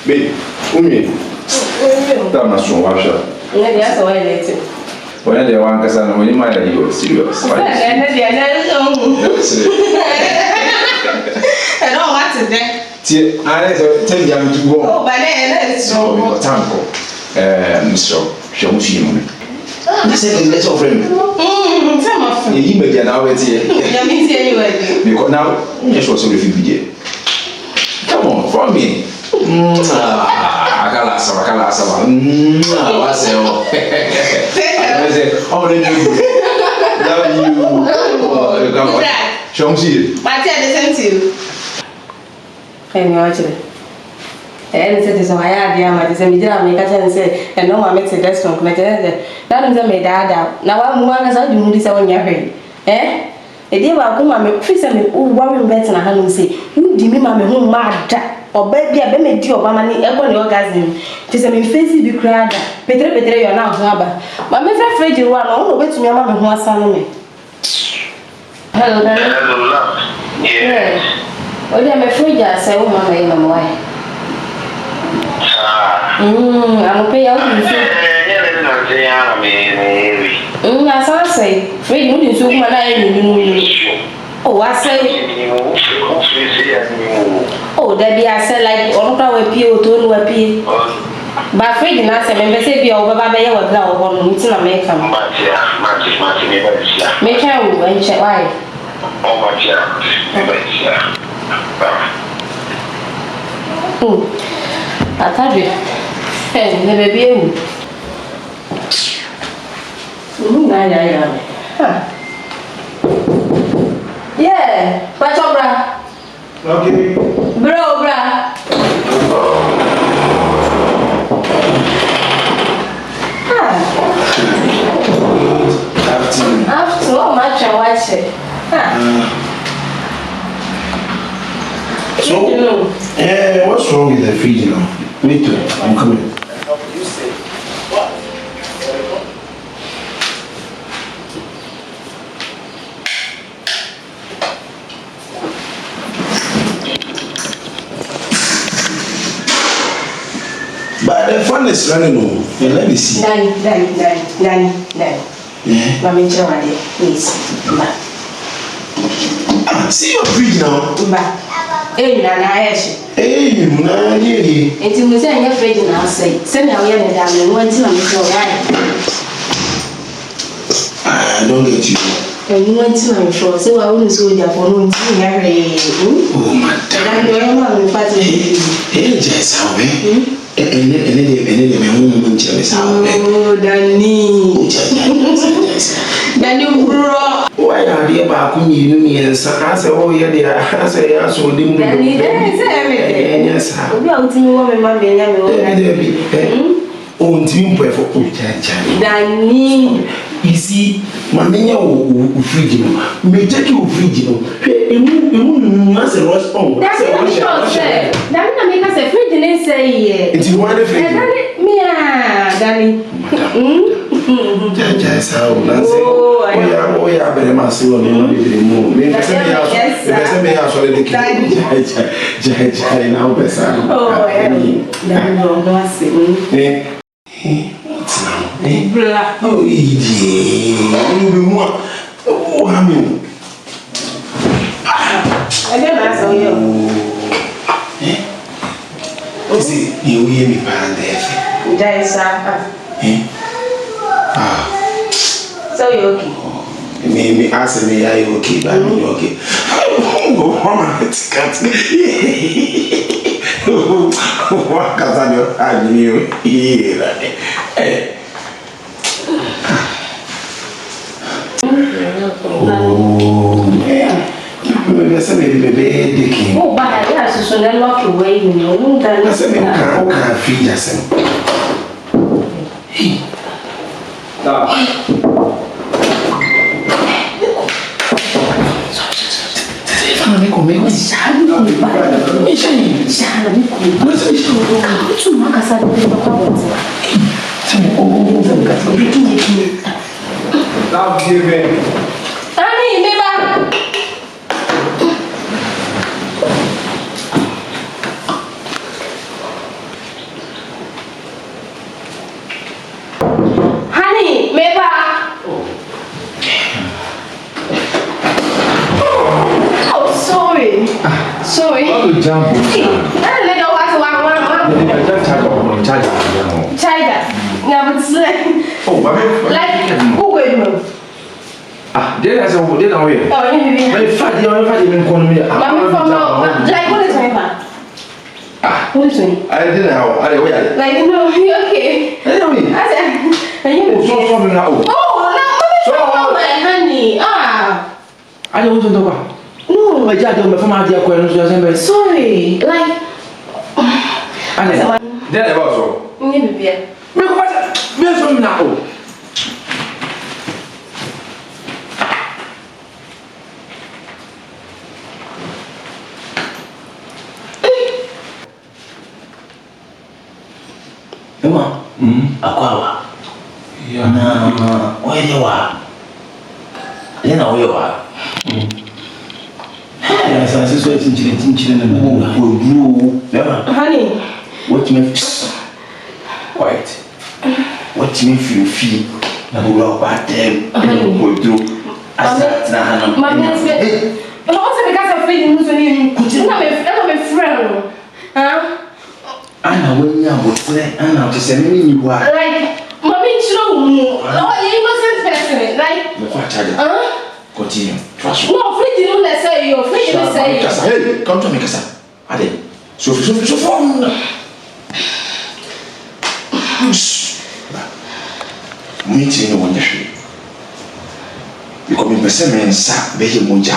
Babe, that must from Russia. That's why I let it. When they want us, and when you might you serious. I don't want to then. Tell them to go. Oh, but then it's so Tanko, Mr. Shomshi. I said, let's offer him. Some of You may get out here. you mean anyway. Because now, yes, was a refugee. Come on, from me. I can't and said, so I had the amateur, and we can say, and no, I met a desk from Connecticut. That is a made out. Now I'm one as I do this on your head. Eh? A dear, I'll come and make freeze and worry better than I say, you deem me, mamma, who mad or baby, I made you of money, everyone orgasm. Tis a mean face be cried. Petre, you're now harbor. My mother afraid you are all the way to your mamma who has son me. Hello, yes. Well, I'm afraid I say, oh, mamma, in my way. I'm pay out. I say, Fred, you didn't so much. Oh, I say, oh, Debbie, I said, like, all our appeal to appeal. But Fred did not say, member say, be over by your ground on meeting America. Make her venture why? Oh, my I told you, hey, never be able. Yeah, what's up, bra? Okay. Bro, bra. After so much, I watch it. So, what's wrong with the fridge now? Me too, I'm coming. But the fun is running on. Let me see. Danny. Yeah. Mami, please. See your fridge now. Hey, Nana, hey, Nana, it's in the same fridge now. Send me away and down one time. I don't get you. And you went to my shore, so I wouldn't so your phone. Oh, my God. Hey, just how, eh? And oh, Danny, bro. Why are you about me? Yes, I say, oh, yeah, I say, I saw them. Danny, yes, I will out in woman, mammy, oh, team for Kucha. Danny, you see, Mamma, fridge, may take you fridge. You must have lost on. That's what I said. Danny, make us a fridge and say, it's one of it. Danny. Just how Nancy. Oh, yeah, very much. You know, the moon. Maybe I saw the Jai now, Bessa. Oh, yeah. What's now? Oh, idiot. Oh, I mean, I never saw you. Is it you hear me, Pan? Jaisa. So you okay? Me ask me, are you okay? But I'm okay. Go home and cut. What can you have you here? Oh, man. Oh, but I guess so. They lock away. You know, I said, I feed yourself. I don't want to know. No, I just don't from idea question. Sorry, like. Then I was so. Where's from now? Emma, akwawa. Na where you are? Then where you are? Yes, I saw it in Chile. Honey, what you mean? Quiet. What you mean feel? I will about them. Go through. My husband. But also because I'm feeling I'm a friend. Huh? Anna, when you are with Anna to send me you are. Like, mommy, show me. No, you wasn't person. Like, continue. Trust me. No, free to let's say you're free to say. Hey, come to me, Kasa. Ade. So fun. Meeting no one yesterday. Because me person me nsa be ye monja.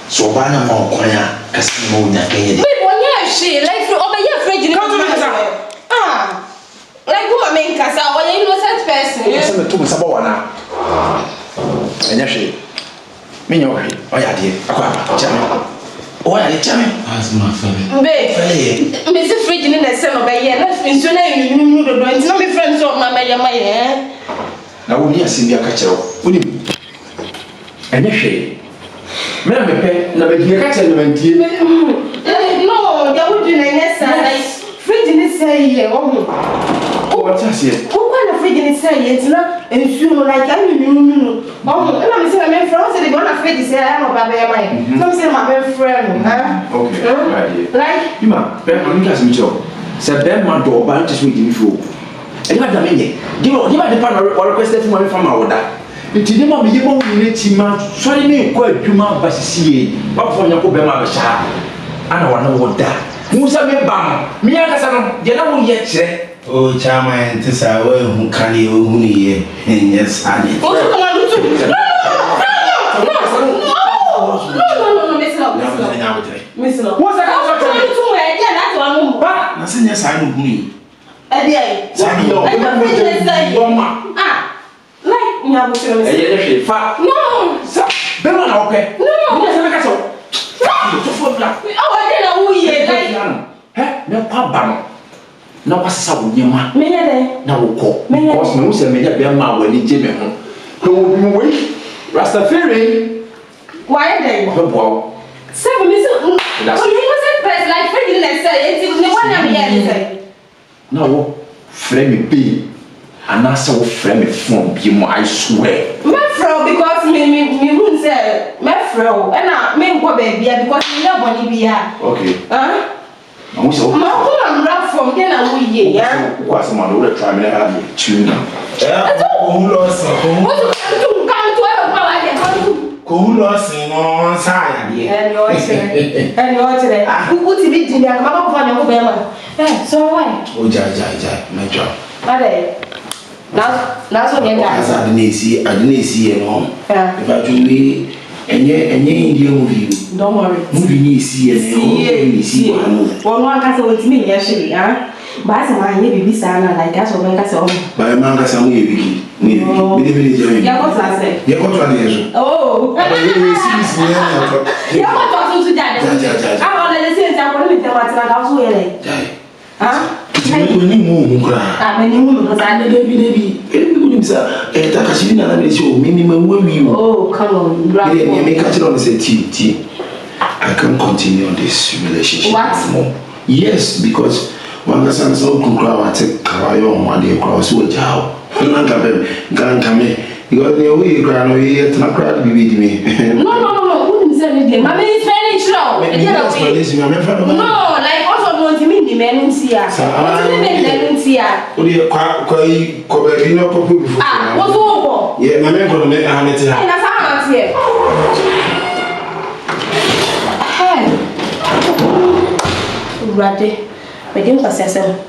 So ba na ma okwanya kasi mo nya kenye. Wait, one year she like over here free to come to me, Kasa. Like who ma men Kasa or you innocent person. Yes, me to me sabo wana. Enya she. Me nyo hwe. Oya de. Akwa chame. Oya de chame. As my friend. Babe. Me se free to na se no be here. Let's finish na you do don't no be friends of my eh. Na wo ni asim bia ka kire wo ni enya hwe me na mepe na be die ka kire na mantie no ya wo di na nessa like fridge ni say here oh what has here o kwa na fridge ni say here tina ensu no like anu oh na me say na me friend say they go na fridge say I am baba ya mai some say my best friend okay right like you ma be on class me cho say be ma do ba nti so di fo e ma da menye di ma de pa na request from my farm awoda nti ni ma me yebo ni ti ma sori ni ko adwuma basisie ba fo nya ko be ma be sha ana wa na woda musa me ba me aka sa no de na wo ye kire Oh, chama ente sa we hu kani o hu ni ye enye sa ni. O so kama lutu. No, Miss Love. What's that? What's that? Yeah, that's what I'm ba. Na se nya sa no hu ni. Like, nya bo se no. She fa. No. Sa. Be ma na ope. No. Ni se na ka so. To fo bla. Oh, I dey na wu ye like. Me pa ba no. Na wasesa wo nyema Me ye dey na wo ko because me wo se me ya be ma wani je me ho no wo bi we Rastafari why dey wo bo se me so you was best like friend let's say it ne one am here say na wo frame me be ana se wo frame me phone bi mo I swear me fro because me won say me fro e na me nko be bia because me na boni bia okay I'm so I'm from then I will ye, yeah. What's my other time? I have tuna. Who lost? Who lost in one side? And you're today. Who put it in the mother for your bema? So why? Oh, Jai, my job. Now, that's what you're guys. I didn't see it home. If I do be any Indian movie. Don't worry. Movie ni see one can say with me, actually, huh? But I may be sana like that's what I say. By a man, that's a movie. Yeah, what's I say? Yeah, what's I Oh, yeah, what talking to that? I want to say that when we tell what's like, I'll say, huh? When you move, I mean, because I know baby. Oh, come on, I can't continue this relationship anymore. Yes, because one person so conclude take Kawayo on one day across with Jao. Can't come in. You got the way you cry, no, yet not cry to be with me. No. Wouldn't say definitely. Mama is very strong. Me You know, explanation me fa no. no, like also want me the men see ya. What the men see ya? O de kwa be no papa before. Ah, what's over? Yeah, na me ko no me anete ha. Na sa here. Hey. Rade. Me dim kwasese.